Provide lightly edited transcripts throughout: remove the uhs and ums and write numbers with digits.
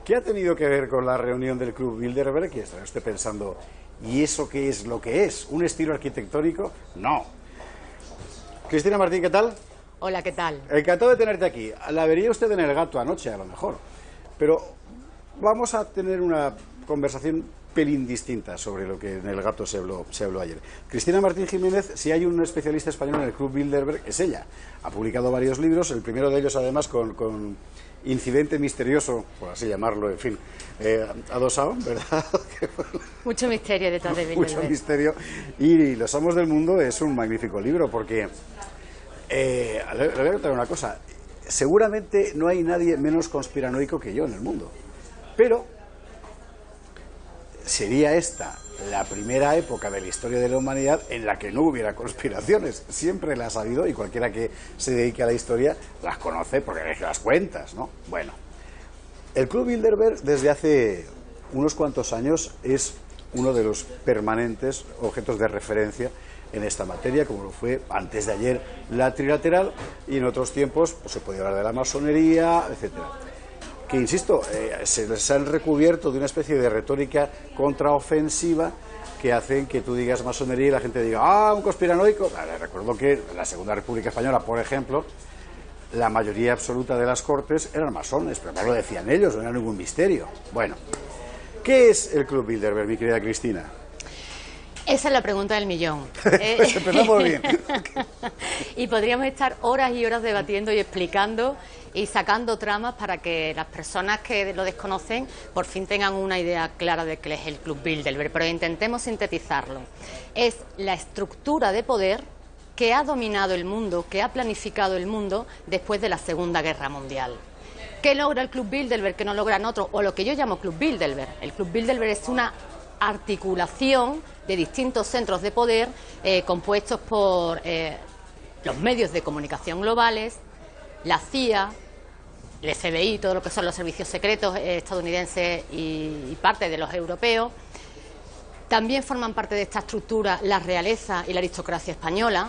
¿Qué ha tenido que ver con la reunión del Club Bilderberg? Que estará usted pensando, ¿y eso qué es lo que es? ¿Un estilo arquitectónico? No. Cristina Martín, ¿qué tal? Hola, ¿qué tal? Encantado de tenerte aquí. La vería usted en El Gato anoche, a lo mejor. Pero vamos a tener una conversación pelín distinta sobre lo que en El Gato se habló ayer. Cristina Martín Jiménez, si hay un especialista español en el Club Bilderberg, es ella. Ha publicado varios libros, el primero de ellos además con Incidente Misterioso, por así llamarlo, en fin, adosado, ¿verdad? Mucho misterio detrás de Bilderberg. Mucho misterio. Y Los Amos del Mundo es un magnífico libro porque, le voy a contar una cosa, seguramente no hay nadie menos conspiranoico que yo en el mundo, pero sería esta la primera época de la historia de la humanidad en la que no hubiera conspiraciones. Siempre las ha habido y cualquiera que se dedique a la historia las conoce porque deje las cuentas, ¿no? Bueno, el Club Bilderberg desde hace unos cuantos años es uno de los permanentes objetos de referencia en esta materia, como lo fue antes de ayer la trilateral, y en otros tiempos pues, se podía hablar de la masonería, etcétera. Que, insisto, se les han recubierto de una especie de retórica contraofensiva que hacen que tú digas masonería y la gente diga, ¡ah, un conspiranoico! Recuerdo que en la Segunda República Española, por ejemplo, la mayoría absoluta de las cortes eran masones, pero no lo decían ellos, no era ningún misterio. Bueno, ¿qué es el Club Bilderberg, mi querida Cristina? Esa es la pregunta del millón. Empezamos bien. Y podríamos estar horas y horas debatiendo y explicando y sacando tramas para que las personas que lo desconocen por fin tengan una idea clara de qué es el Club Bilderberg, pero intentemos sintetizarlo. Es la estructura de poder que ha dominado el mundo, que ha planificado el mundo después de la Segunda Guerra Mundial. ¿Qué logra el Club Bilderberg que no logran otros? O lo que yo llamo Club Bilderberg. El Club Bilderberg es una articulación de distintos centros de poder compuestos por los medios de comunicación globales, la CIA, el FBI, todo lo que son los servicios secretos estadounidenses y parte de los europeos. También forman parte de esta estructura la realeza y la aristocracia española.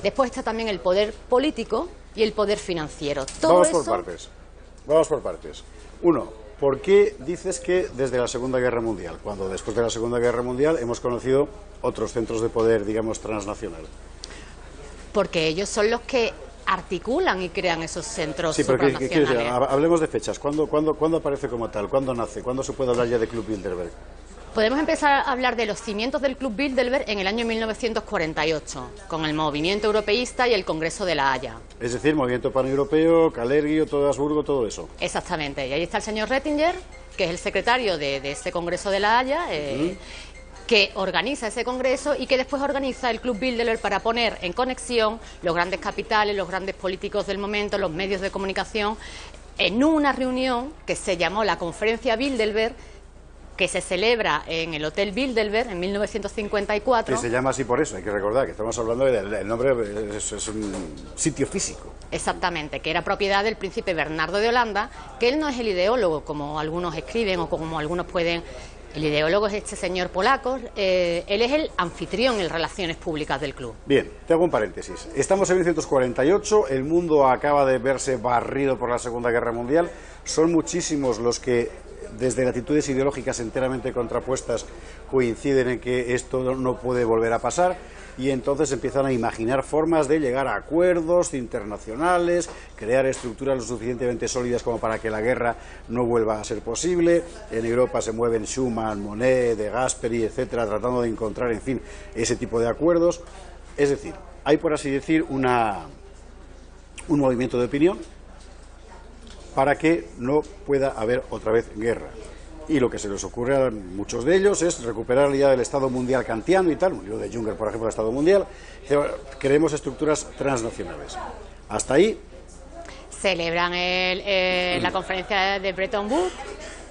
Después está también el poder político y el poder financiero. Vamos por partes. Uno, ¿por qué dices que desde la Segunda Guerra Mundial, cuando después de la Segunda Guerra Mundial hemos conocido otros centros de poder, digamos, transnacional? Porque ellos son los que articulan y crean esos centros supranacionales. ¿Qué decir? Hablemos de fechas. ¿Cuándo aparece como tal? ¿Cuándo nace? ¿Cuándo se puede hablar ya de Club Bilderberg? Podemos empezar a hablar de los cimientos del Club Bilderberg en el año 1948, con el movimiento europeísta y el Congreso de La Haya. Es decir, movimiento paneuropeo, Calergi, todo Habsburgo, todo eso. Exactamente. Y ahí está el señor Rettinger, que es el secretario de ese Congreso de La Haya, que organiza ese congreso y que después organiza el Club Bilderberg para poner en conexión los grandes capitales, los grandes políticos del momento, los medios de comunicación, en una reunión que se llamó la Conferencia Bilderberg, que se celebra en el Hotel Bilderberg en 1954. Que se llama así por eso, hay que recordar que estamos hablando del nombre, es un sitio físico. Exactamente, que era propiedad del príncipe Bernardo de Holanda, que él no es el ideólogo, como algunos escriben o como algunos pueden. El ideólogo es este señor polaco, él es el anfitrión en relaciones públicas del club. Bien, te hago un paréntesis. Estamos en 1948, el mundo acaba de verse barrido por la Segunda Guerra Mundial, son muchísimos los que, desde latitudes ideológicas enteramente contrapuestas, coinciden en que esto no puede volver a pasar, y entonces empiezan a imaginar formas de llegar a acuerdos internacionales, crear estructuras lo suficientemente sólidas como para que la guerra no vuelva a ser posible. En Europa se mueven Schuman, Monnet, De Gasperi, etcétera, tratando de encontrar, en fin, ese tipo de acuerdos. Es decir, hay, por así decir, un movimiento de opinión para que no pueda haber otra vez guerra. Y lo que se les ocurre a muchos de ellos es recuperar la idea del Estado mundial kantiano y tal, un libro de Junger, por ejemplo, del Estado mundial. Creemos estructuras transnacionales. Hasta ahí. Celebran la conferencia de Bretton Woods,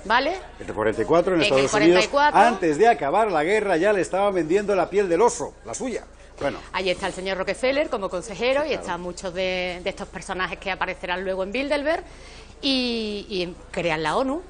¿vale? En el 44, en Estados Unidos, antes de acabar la guerra, ya le estaban vendiendo la piel del oso, la suya. Bueno. Ahí está el señor Rockefeller como consejero, sí, claro. Y están muchos de estos personajes que aparecerán luego en Bilderberg y crean la ONU.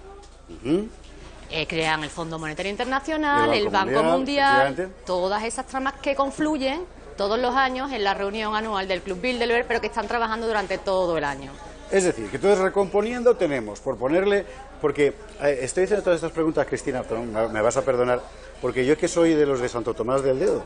Crean el Fondo Monetario Internacional, el Banco Mundial, todas esas tramas que confluyen todos los años en la reunión anual del Club Bilderberg, pero que están trabajando durante todo el año. Es decir, que entonces recomponiendo tenemos, por ponerle, porque estoy haciendo todas estas preguntas, Cristina, me vas a perdonar, porque yo es que soy de los de Santo Tomás del Dedo.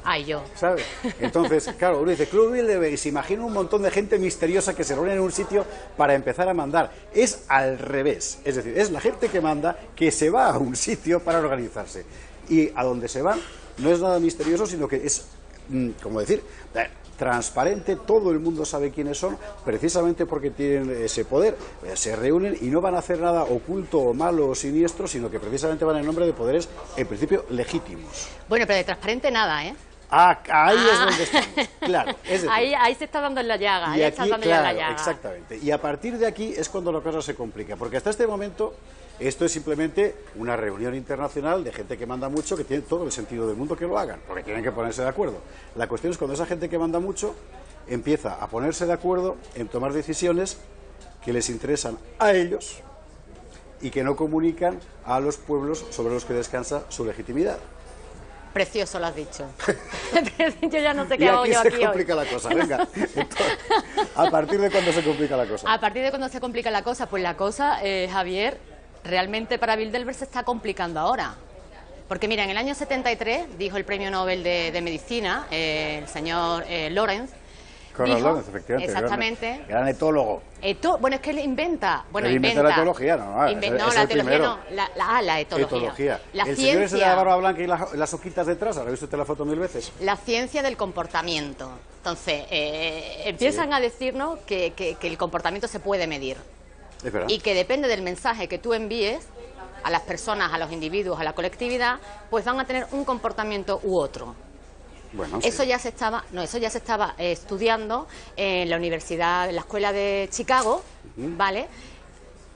Ay, yo. ¿Sabes? Entonces, claro, uno dice Club Bilderberg y se imagina un montón de gente misteriosa que se reúne en un sitio para empezar a mandar. Es al revés, es decir, es la gente que manda que se va a un sitio para organizarse. Y a donde se van no es nada misterioso, sino que es, como decir, transparente, todo el mundo sabe quiénes son, precisamente porque tienen ese poder, se reúnen y no van a hacer nada oculto o malo o siniestro, sino que precisamente van en nombre de poderes, en principio, legítimos. Bueno, pero de transparente nada, ¿eh? Ahí es donde estamos, claro. Es decir, ahí se está dando en la llaga, y ahí aquí, está dando claro, ya en la llaga. exactamente. Y a partir de aquí es cuando la cosa se complica, porque hasta este momento esto es simplemente una reunión internacional de gente que manda mucho, que tiene todo el sentido del mundo que lo hagan, porque tienen que ponerse de acuerdo. La cuestión es cuando esa gente que manda mucho empieza a ponerse de acuerdo en tomar decisiones que les interesan a ellos y que no comunican a los pueblos sobre los que descansa su legitimidad. Precioso lo has dicho. Yo ya no sé qué Y hago aquí yo se aquí hoy. complica la cosa, venga. Entonces, ¿a partir de cuándo se complica la cosa? A partir de cuando se complica la cosa, pues la cosa, Javier, realmente para Bilderberg se está complicando ahora. Porque mira, en el año 73 dijo el premio Nobel de Medicina, el señor Lorenz. Conrad Dijo, Lorenz, efectivamente. Exactamente. Gran etólogo. Bueno, es que él inventa. Bueno, Él inventa la teología, no, no, es la el teología primero. no, la etología. La el ciencia, señor ese de la barba blanca y las hojitas detrás, ¿ha visto usted la foto 1000 veces? la ciencia del comportamiento. Entonces, empiezan a decirnos que el comportamiento se puede medir. Es verdad. Y que depende del mensaje que tú envíes a las personas, a los individuos, a la colectividad, pues van a tener un comportamiento u otro. Bueno, Eso sí. ya se estaba estudiando en la universidad, en la escuela de Chicago, ¿vale?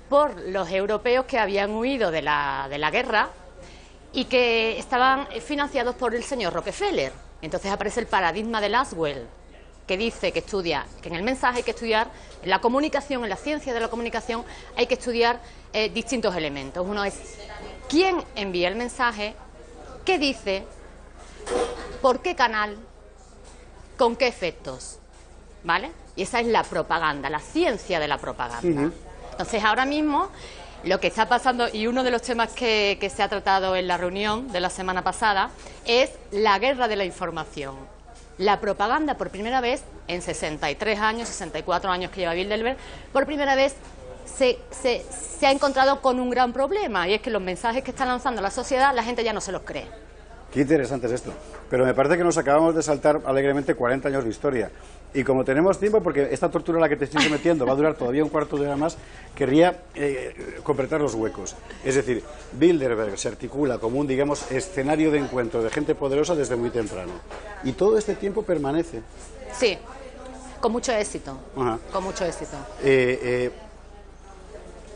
Por los europeos que habían huido de la guerra y que estaban financiados por el señor Rockefeller. Entonces aparece el paradigma de Laswell, que dice que en el mensaje hay que estudiar, en la comunicación, en la ciencia de la comunicación, hay que estudiar distintos elementos. Uno es quién envía el mensaje, qué dice, por qué canal, con qué efectos, ¿vale? Y esa es la propaganda, la ciencia de la propaganda. Entonces, ahora mismo, lo que está pasando, y uno de los temas que se ha tratado en la reunión de la semana pasada, es la guerra de la información. La propaganda, por primera vez, en 63 años, 64 años que lleva Bilderberg, por primera vez se ha encontrado con un gran problema, y es que los mensajes que está lanzando la sociedad, la gente ya no se los cree. Qué interesante es esto. Pero me parece que nos acabamos de saltar alegremente 40 años de historia. Y como tenemos tiempo, porque esta tortura a la que te estoy sometiendo va a durar todavía un cuarto de hora más, querría completar los huecos. Es decir, Bilderberg se articula como un, digamos, escenario de encuentro de gente poderosa desde muy temprano. Y todo este tiempo permanece. Sí, con mucho éxito. Ajá. Con mucho éxito.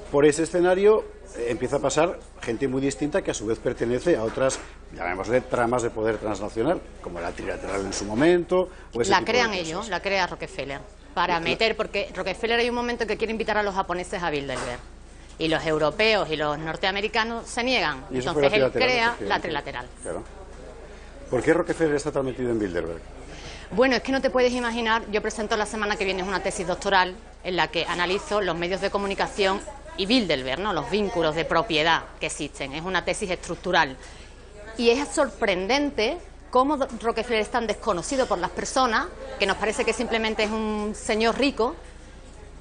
Por ese escenario empieza a pasar gente muy distinta que a su vez pertenece a otras, llamémosle, tramas de poder transnacional, como la trilateral en su momento. O ese La tipo de crean cosas. ellos, la crea Rockefeller, para meter, porque Rockefeller hay un momento que quiere invitar a los japoneses a Bilderberg, y los europeos y los norteamericanos se niegan, Y eso fue entonces la él crea efectivamente. la trilateral. Claro. ¿Por qué Rockefeller está tan metido en Bilderberg? Bueno, es que no te puedes imaginar, yo presento la semana que viene una tesis doctoral en la que analizo los medios de comunicación y Bilderberg, ¿no? Los vínculos de propiedad que existen. Es una tesis estructural. Y es sorprendente cómo Rockefeller es tan desconocido por las personas, que nos parece que simplemente es un señor rico,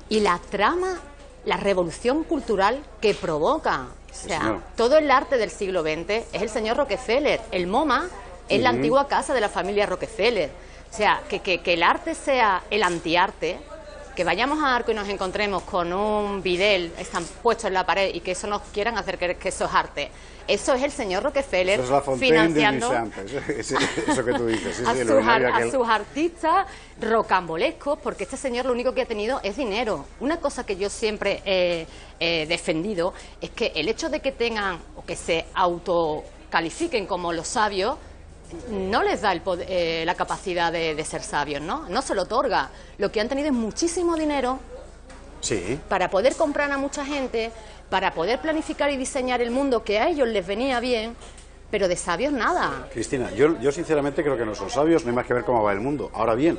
y la trama, la revolución cultural que provoca. O sea, señor. todo el arte del siglo XX es el señor Rockefeller. El MoMA es la antigua casa de la familia Rockefeller. O sea, que el arte sea el antiarte, que vayamos a Arco y nos encontremos con un bidel, están puestos en la pared, y que eso nos quieran hacer creer que eso es arte. Eso es el señor Rockefeller Eso es la Fontaine financiando de Duchamp, eso que tú dices. Sí, a, sí, el sus, ordinario a aquel. sus artistas rocambolescos, porque este señor lo único que ha tenido es dinero. Una cosa que yo siempre he defendido es que el hecho de que tengan o que se autocalifiquen como los sabios no les da la capacidad de ser sabios, ¿no? No se lo otorga. Lo que han tenido es muchísimo dinero Sí. para poder comprar a mucha gente, para poder planificar y diseñar el mundo que a ellos les venía bien, pero de sabios nada. Cristina, yo sinceramente creo que no son sabios, no hay más que ver cómo va el mundo. Ahora bien,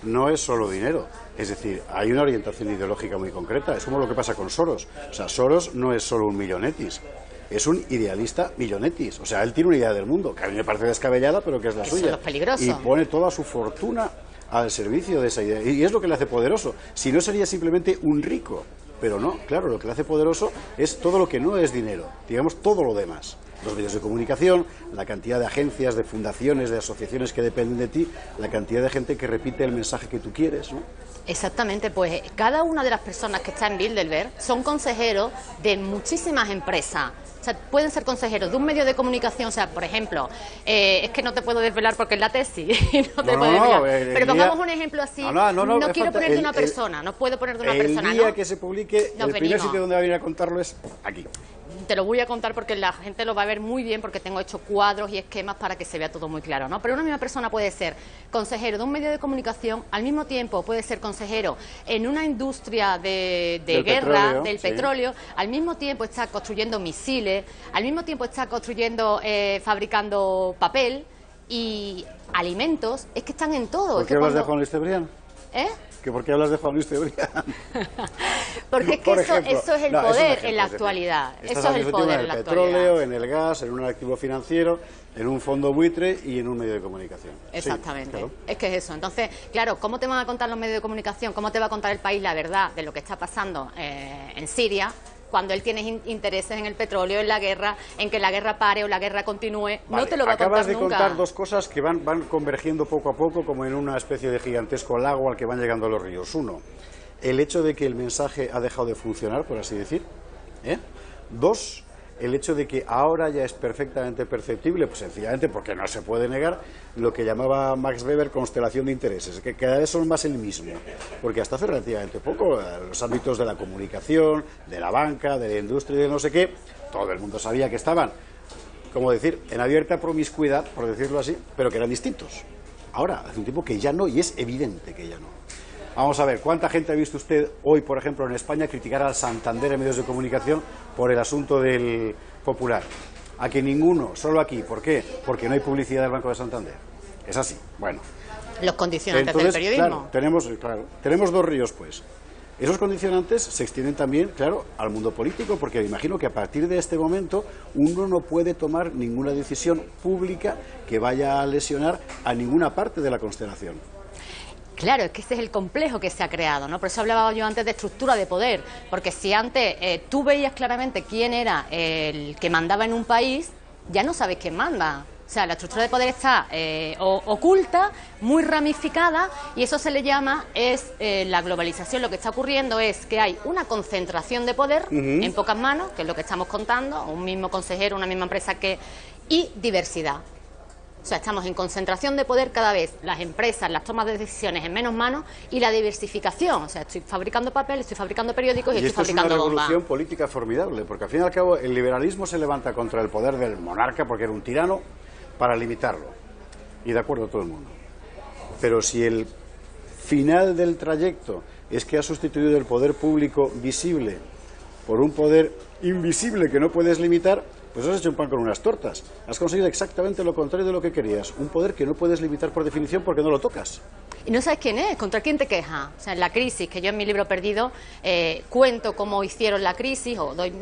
no es solo dinero. Es decir, hay una orientación ideológica muy concreta. Es como lo que pasa con Soros. O sea, Soros no es solo un millonetis. Es un idealista millonetis. O sea, él tiene una idea del mundo, que a mí me parece descabellada, pero que es la suya. Eso es peligroso. Y pone toda su fortuna al servicio de esa idea. Y es lo que le hace poderoso. Si no, sería simplemente un rico. Pero no, claro, lo que le hace poderoso es todo lo que no es dinero. Digamos, todo lo demás. Los medios de comunicación, la cantidad de agencias, de fundaciones, de asociaciones que dependen de ti, la cantidad de gente que repite el mensaje que tú quieres, ¿no? Exactamente, pues cada una de las personas que está en Bilderberg son consejeros de muchísimas empresas. O sea, pueden ser consejeros de un medio de comunicación, o sea, por ejemplo, es que no te puedo desvelar porque es la tesis, no te puedo desvelar. Pero pongamos un ejemplo así, no quiero poner de una persona, no puedo poner de una persona, El día que se publique, el primer sitio donde va a venir a contarlo es aquí. Te lo voy a contar porque la gente lo va a ver muy bien porque tengo hecho cuadros y esquemas para que se vea todo muy claro, ¿no? Pero una misma persona puede ser consejero de un medio de comunicación, al mismo tiempo puede ser consejero en una industria de guerra, del petróleo, al mismo tiempo está construyendo misiles, al mismo tiempo está construyendo, fabricando papel y alimentos, es que están en todo. ¿Por qué hablas de Juan Luis Cebrián? ¿Eh? ¿Por qué hablas de Juan Luis Cebrián? Porque es que eso es el poder en la actualidad. Eso es el poder en la actualidad. En el petróleo, en el gas, en un activo financiero, en un fondo buitre y en un medio de comunicación. Exactamente. Sí, claro. Es que es eso. Entonces, claro, ¿cómo te van a contar los medios de comunicación? ¿Cómo te va a contar el país la verdad de lo que está pasando en Siria? Cuando él tiene intereses en el petróleo, en la guerra, en que la guerra pare o la guerra continúe, vale, no te lo va a contar nunca. Acabas de contar dos cosas que van convergiendo poco a poco, como en una especie de gigantesco lago al que van llegando los ríos. Uno, el hecho de que el mensaje ha dejado de funcionar, por así decir. Dos, el hecho de que ahora ya es perfectamente perceptible, pues sencillamente porque no se puede negar, lo que llamaba Max Weber constelación de intereses, que cada vez son más el mismo, porque hasta hace relativamente poco, los ámbitos de la comunicación, de la banca, de la industria y de no sé qué, todo el mundo sabía que estaban, como decir, en abierta promiscuidad, por decirlo así, pero que eran distintos. Ahora, hace un tiempo que ya no, y es evidente que ya no. Vamos a ver, ¿cuánta gente ha visto usted hoy, por ejemplo, en España, criticar al Santander en medios de comunicación por el asunto del Popular? Aquí ninguno, solo aquí. ¿Por qué? Porque no hay publicidad del Banco de Santander. Es así. Bueno. Los condicionantes entonces, del periodismo. Claro, tenemos dos ríos, pues. Esos condicionantes se extienden también, claro, al mundo político, porque me imagino que a partir de este momento uno no puede tomar ninguna decisión pública que vaya a lesionar a ninguna parte de la constelación. Claro, es que ese es el complejo que se ha creado, ¿no? Por eso hablaba yo antes de estructura de poder, porque si antes tú veías claramente quién era el que mandaba en un país, ya no sabes quién manda. O sea, la estructura de poder está oculta, muy ramificada, y eso se le llama, la globalización. Lo que está ocurriendo es que hay una concentración de poder en pocas manos, que es lo que estamos contando, un mismo consejero, una misma empresa y diversidad. O sea, estamos en concentración de poder cada vez, las empresas, las tomas de decisiones en menos manos y la diversificación. O sea, estoy fabricando papel, estoy fabricando periódicos y estoy fabricando bombas. Es una revolución política formidable, porque al fin y al cabo el liberalismo se levanta contra el poder del monarca porque era un tirano para limitarlo. Y de acuerdo todo el mundo. Pero si el final del trayecto es que ha sustituido el poder público visible por un poder invisible que no puedes limitar, pues has hecho un pan con unas tortas. Has conseguido exactamente lo contrario de lo que querías. Un poder que no puedes limitar por definición porque no lo tocas. Y no sabes quién es, contra quién te quejas. O sea, en la crisis, que yo en mi libro Perdido cuento cómo hicieron la crisis, o doy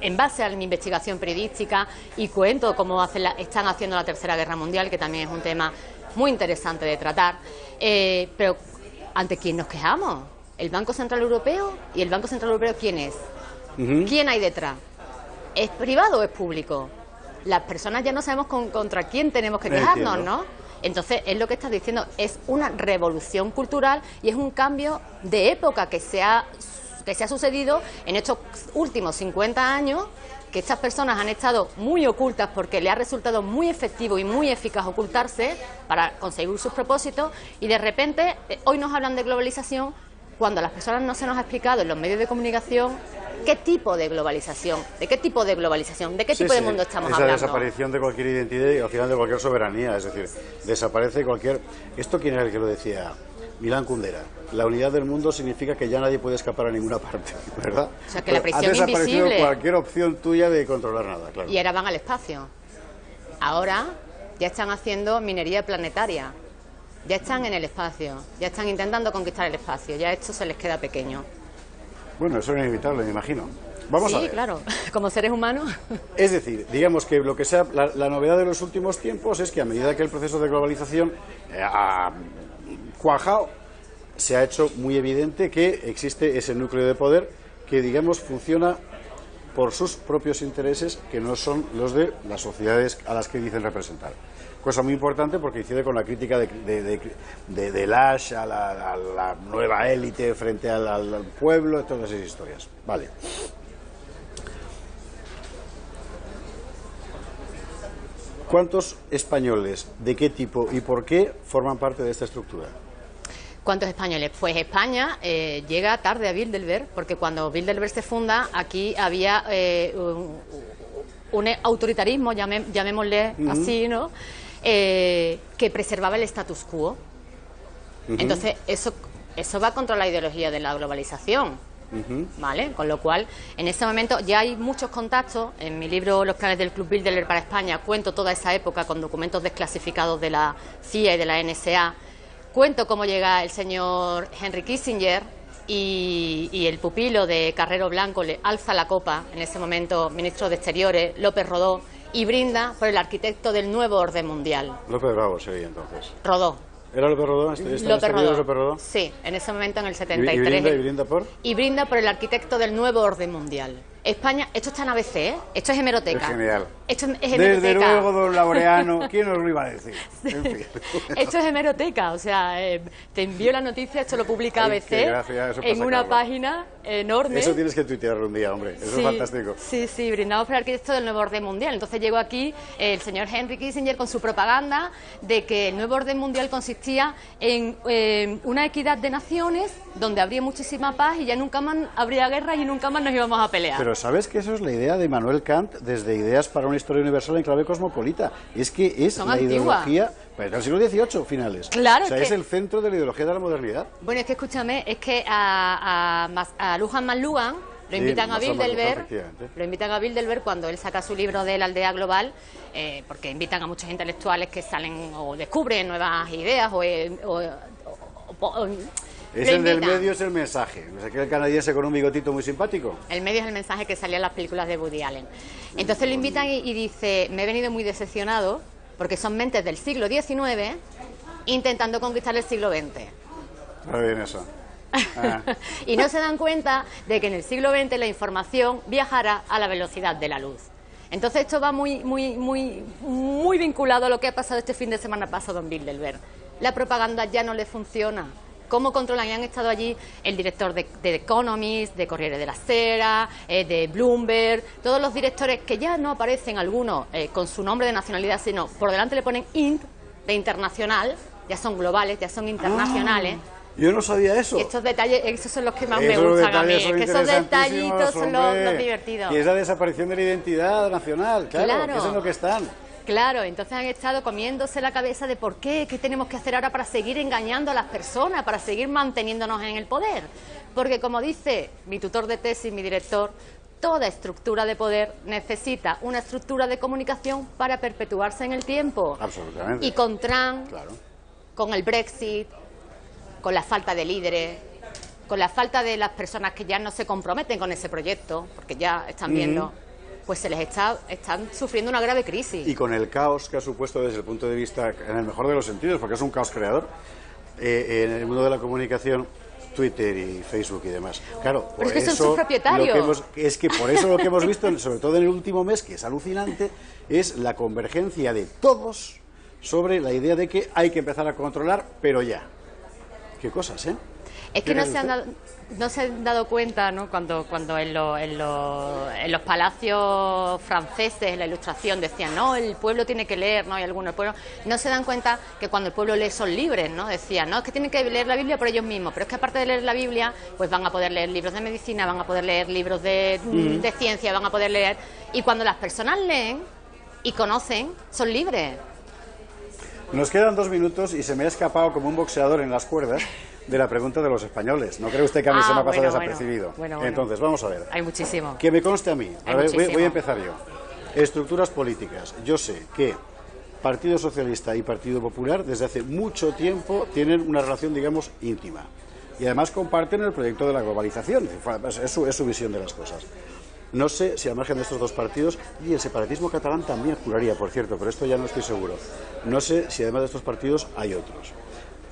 en base a mi investigación periodística, y cuento cómo están haciendo la Tercera Guerra Mundial, que también es un tema muy interesante de tratar. Pero, ¿ante quién nos quejamos? ¿El Banco Central Europeo? ¿Y el Banco Central Europeo quién es? ¿Quién hay detrás? ¿Es privado o es público? Las personas ya no sabemos contra quién tenemos que quejarnos, ¿no? Entonces, es lo que estás diciendo, es una revolución cultural y es un cambio de época que se ha sucedido en estos últimos 50 años, que estas personas han estado muy ocultas porque le ha resultado muy efectivo y muy eficaz ocultarse para conseguir sus propósitos, y de repente hoy nos hablan de globalización cuando a las personas no se nos ha explicado en los medios de comunicación qué tipo de globalización, de qué tipo de globalización, de qué tipo de mundo estamos hablando. Esa desaparición de cualquier identidad y al final de cualquier soberanía, es decir, desaparece cualquier... ¿Esto quién era el que lo decía? Milán Kundera. La unidad del mundo significa que ya nadie puede escapar a ninguna parte, ¿verdad? O sea, que la prisión invisible... Ha desaparecido cualquier opción tuya de controlar nada, claro. Y ahora van al espacio. Ahora ya están haciendo minería planetaria. Ya están en el espacio, ya están intentando conquistar el espacio, ya esto se les queda pequeño. Bueno, eso es inevitable, me imagino. Vamos a ver. Sí, claro, como seres humanos. Es decir, digamos que lo que sea la novedad de los últimos tiempos es que a medida que el proceso de globalización ha cuajado, se ha hecho muy evidente que existe ese núcleo de poder que, digamos, funciona por sus propios intereses, que no son los de las sociedades a las que dicen representar. Cosa muy importante porque incide con la crítica de Lasch a la nueva élite frente al pueblo, todas esas historias. Vale. ¿Cuántos españoles, de qué tipo y por qué forman parte de esta estructura? ¿Cuántos españoles? Pues España llega tarde a Bilderberg, porque cuando Bilderberg se funda, aquí había un autoritarismo, llamémosle así, ¿no? Que preservaba el status quo. Entonces, eso va contra la ideología de la globalización. ¿Vale? Con lo cual, en ese momento ya hay muchos contactos. En mi libro Los planes del Club Bilderberg para España cuento toda esa época con documentos desclasificados de la CIA y de la NSA. Cuento cómo llega el señor Henry Kissinger y el pupilo de Carrero Blanco le alza la copa, en ese momento ministro de Exteriores, López Rodó, y brinda por el arquitecto del nuevo orden mundial. López Bravo sería entonces. Rodó. ¿Era López Rodó? López Rodó. Sí, en ese momento, en el 73. ¿Y brinda por? Y brinda por el arquitecto del nuevo orden mundial. España, esto está en ABC, ¿eh? Esto es hemeroteca. Es genial. Esto es hemeroteca. Desde luego, don Laureano, ¿quién nos lo iba a decir? En fin. Esto es hemeroteca, o sea, te envío la noticia, esto lo publica ABC en una página enorme. Eso tienes que tuitearlo un día, hombre, eso es fantástico. Sí, brindamos por el arquitecto del nuevo orden mundial. Entonces llegó aquí el señor Henry Kissinger con su propaganda de que el nuevo orden mundial consistía en una equidad de naciones donde habría muchísima paz y ya nunca más habría guerra y nunca más nos íbamos a pelear. Pero ¿sabes que eso es la idea de Immanuel Kant desde Ideas para una historia universal en clave cosmopolita? Es que es la ideología del siglo XVIII, finales. Claro, o sea, es el centro de la ideología de la modernidad. Bueno, es que escúchame, es que a Luhmann McLuhan lo invitan a Bilderberg cuando él saca su libro de la aldea global, porque invitan a muchos intelectuales que salen o descubren nuevas ideas Es el del medio, es el mensaje. No sé qué, el canadiense con un bigotito muy simpático. El medio es el mensaje que salía en las películas de Woody Allen. Entonces lo invitan y dice, me he venido muy decepcionado porque son mentes del siglo XIX intentando conquistar el siglo XX. Está bien eso. Y no se dan cuenta de que en el siglo XX la información viajará a la velocidad de la luz. Entonces esto va muy vinculado a lo que ha pasado este fin de semana pasado en Bilderberg. La propaganda ya no le funciona. ¿Cómo controlan? Y han estado allí el director de The Economist, de Corriere della Sera, de Bloomberg, todos los directores que ya no aparecen algunos con su nombre de nacionalidad, sino por delante le ponen INT, de internacional, ya son globales, ya son internacionales. Yo no sabía eso. Y estos detalles, esos son los que más me gustan a mí, es que esos detallitos son los divertidos. Y es la desaparición de la identidad nacional, claro. Que es en lo que están. Claro, entonces han estado comiéndose la cabeza de por qué tenemos que hacer ahora para seguir engañando a las personas, para seguir manteniéndonos en el poder. Porque como dice mi tutor de tesis, mi director, toda estructura de poder necesita una estructura de comunicación para perpetuarse en el tiempo. Absolutamente. Y con Trump, con el Brexit, con la falta de líderes, con la falta de las personas que ya no se comprometen con ese proyecto, porque ya están viendo... pues se les están sufriendo una grave crisis. Y con el caos que ha supuesto desde el punto de vista, en el mejor de los sentidos, porque es un caos creador, en el mundo de la comunicación, Twitter y Facebook y demás. Claro, por pero es que eso son sus propietarios. Por eso lo que hemos visto, sobre todo en el último mes, que es alucinante, es la convergencia de todos sobre la idea de que hay que empezar a controlar, pero ya. Qué cosas, ¿eh? Es que no se han dado cuenta, ¿no? Cuando en los palacios franceses, en la Ilustración, decían, no, el pueblo tiene que leer, ¿no? Hay algunos pueblos, no se dan cuenta que cuando el pueblo lee son libres, ¿no? Decían, no, es que tienen que leer la Biblia por ellos mismos, pero es que aparte de leer la Biblia, pues van a poder leer libros de medicina, van a poder leer libros de ciencia, van a poder leer... Y cuando las personas leen y conocen, son libres. Nos quedan 2 minutos y se me ha escapado como un boxeador en las cuerdas de la pregunta de los españoles. ¿No cree usted que a mí se me ha pasado desapercibido? Bueno. Entonces, vamos a ver. Hay muchísimo. Que me conste a mí. A ver, voy a empezar yo. Estructuras políticas. Yo sé que Partido Socialista y Partido Popular desde hace mucho tiempo tienen una relación, digamos, íntima. Y además comparten el proyecto de la globalización, es su visión de las cosas. No sé si al margen de estos dos partidos, y el separatismo catalán también juraría, por cierto, pero esto ya no estoy seguro. No sé si además de estos partidos hay otros.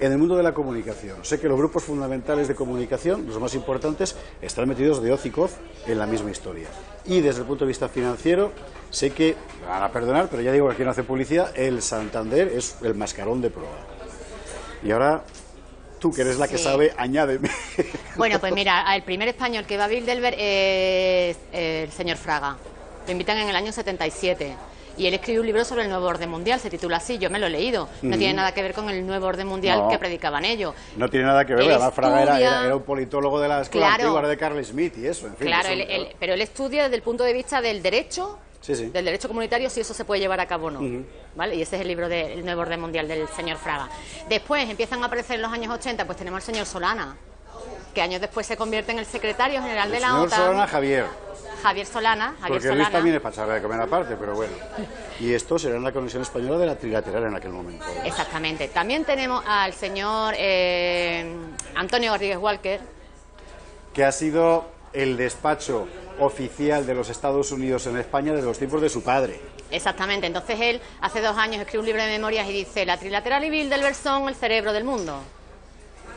En el mundo de la comunicación, sé que los grupos fundamentales de comunicación, los más importantes, están metidos de hoz y coz en la misma historia. Y desde el punto de vista financiero, sé que, me van a perdonar, pero ya digo que aquí no hace publicidad, el Santander es el mascarón de proa. Y ahora, tú que eres la que sabe, añádeme. Bueno, pues mira, el primer español que va a Bilderberg es el señor Fraga. Lo invitan en el año 77. Y él escribió un libro sobre el nuevo orden mundial, se titula así, yo me lo he leído. No tiene nada que ver con el nuevo orden mundial que predicaban ellos. No tiene nada que ver, además Fraga era un politólogo de la escuela antigua de Carl Smith y eso, en fin. Claro, pero él estudia desde el punto de vista del derecho, del derecho comunitario, si eso se puede llevar a cabo o no. ¿Vale? Y ese es el libro del nuevo orden mundial del señor Fraga. Después empiezan a aparecer en los años 80, pues tenemos al señor Solana, que años después se convierte en el secretario general de la OTAN. El señor Solana, Javier Solana. Porque Luis también es para echarle de comer aparte, pero bueno. Y esto será en la Comisión Española de la Trilateral en aquel momento. Exactamente. También tenemos al señor Antonio Rodríguez Walker, que ha sido el despacho oficial de los Estados Unidos en España desde los tiempos de su padre. Exactamente. Entonces él, hace 2 años, escribe un libro de memorias y dice: la Trilateral y Bilderberg son el cerebro del mundo.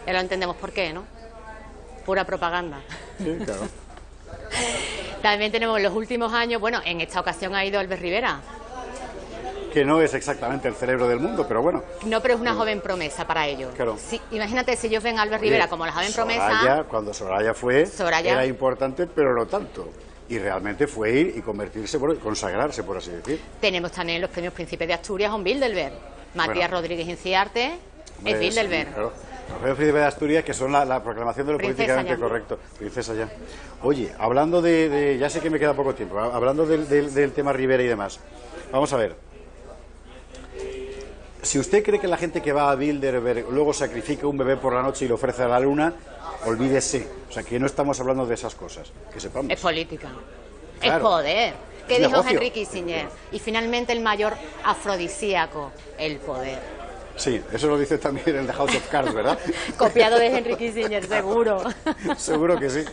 Ya lo entendemos por qué, ¿no? Pura propaganda. Sí, claro. También tenemos en los últimos años, bueno, en esta ocasión ha ido Albert Rivera. Que no es exactamente el cerebro del mundo, pero bueno. No, pero es una joven promesa para ellos. Claro. Sí, imagínate si ellos ven a Albert Rivera como la joven promesa. Cuando Soraya fue, era importante, pero no tanto. Y realmente fue ir y convertirse, bueno, y consagrarse, por así decir. Tenemos también los premios Príncipes de Asturias con Bilderberg. Matías Rodríguez Inciarte es Bilderberg. Sí, claro. Los premios Príncipes de Asturias, que son la proclamación de lo políticamente correcto. Princesa ya. Oye, hablando ya sé que me queda poco tiempo, hablando del tema Rivera y demás. Vamos a ver. Si usted cree que la gente que va a Bilderberg luego sacrifica un bebé por la noche y lo ofrece a la luna, olvídese. O sea, que no estamos hablando de esas cosas. Que sepamos. Es política. Claro. Es poder. ¿Qué dijo negocio. Henry Kissinger? Y finalmente el mayor afrodisíaco, el poder. Sí, eso lo dice también el de House of Cards, ¿verdad? Copiado de Henry Kissinger, seguro. Seguro que sí.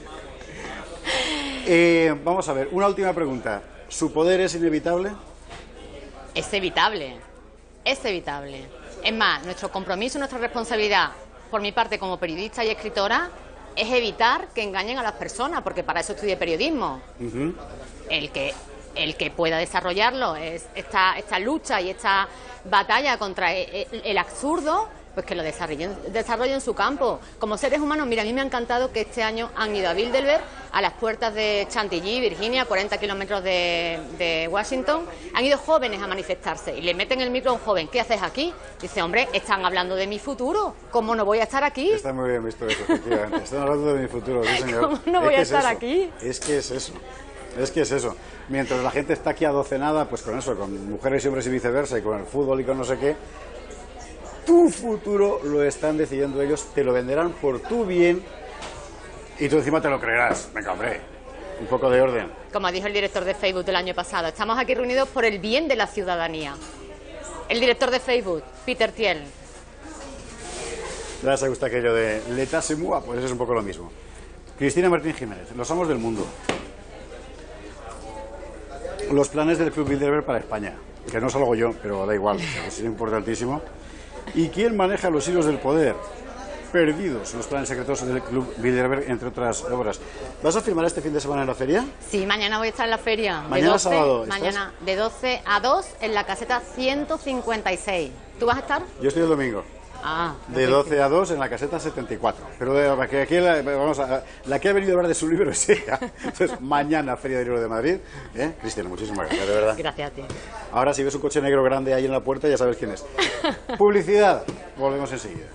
Vamos a ver, una última pregunta. ¿Su poder es inevitable? Es evitable. Es evitable. Es más, nuestro compromiso, nuestra responsabilidad, por mi parte como periodista y escritora, es evitar que engañen a las personas, porque para eso estudié periodismo. El que pueda desarrollarlo es esta lucha y esta batalla contra el absurdo, pues que lo desarrollen en su campo. Como seres humanos, mira, a mí me ha encantado que este año han ido a Bilderberg, a las puertas de Chantilly, Virginia, 40 kilómetros de Washington. Han ido jóvenes a manifestarse y le meten el micro a un joven. ¿Qué haces aquí? Dice, hombre, están hablando de mi futuro. ¿Cómo no voy a estar aquí? Está muy bien visto eso, efectivamente. Están hablando de mi futuro, sí, señor. ¿Cómo no voy a estar aquí? Es que es eso. Es que es eso. Mientras la gente está aquí adocenada, pues con eso, con mujeres y hombres y viceversa, y con el fútbol y con no sé qué, tu futuro lo están decidiendo ellos, te lo venderán por tu bien y tú encima te lo creerás. Venga, hombre, un poco de orden. Como dijo el director de Facebook del año pasado, estamos aquí reunidos por el bien de la ciudadanía. El director de Facebook, Peter Thiel. ¿Les gusta aquello de l'état c'est moi? Pues eso es un poco lo mismo. Cristina Martín Jiménez, los amos del mundo. Los planes del Club Bilderberg para España, que no salgo yo, pero da igual, es importantísimo. ¿Y quién maneja los hilos del poder? Perdidos los planes secretos del Club Bilderberg, entre otras obras. ¿Vas a filmar este fin de semana en la feria? Sí, mañana voy a estar en la feria. Mañana sábado. Mañana de 12 a 2 en la caseta 156. ¿Tú vas a estar? Yo estoy el domingo. De 12 a 2 en la caseta 74. Pero aquí la que ha venido a hablar de su libro es ella. Entonces, mañana, Feria del Libro de Madrid. Cristina, muchísimas gracias, de verdad. Gracias a ti. Ahora, si ves un coche negro grande ahí en la puerta, ya sabes quién es. Publicidad. Volvemos enseguida.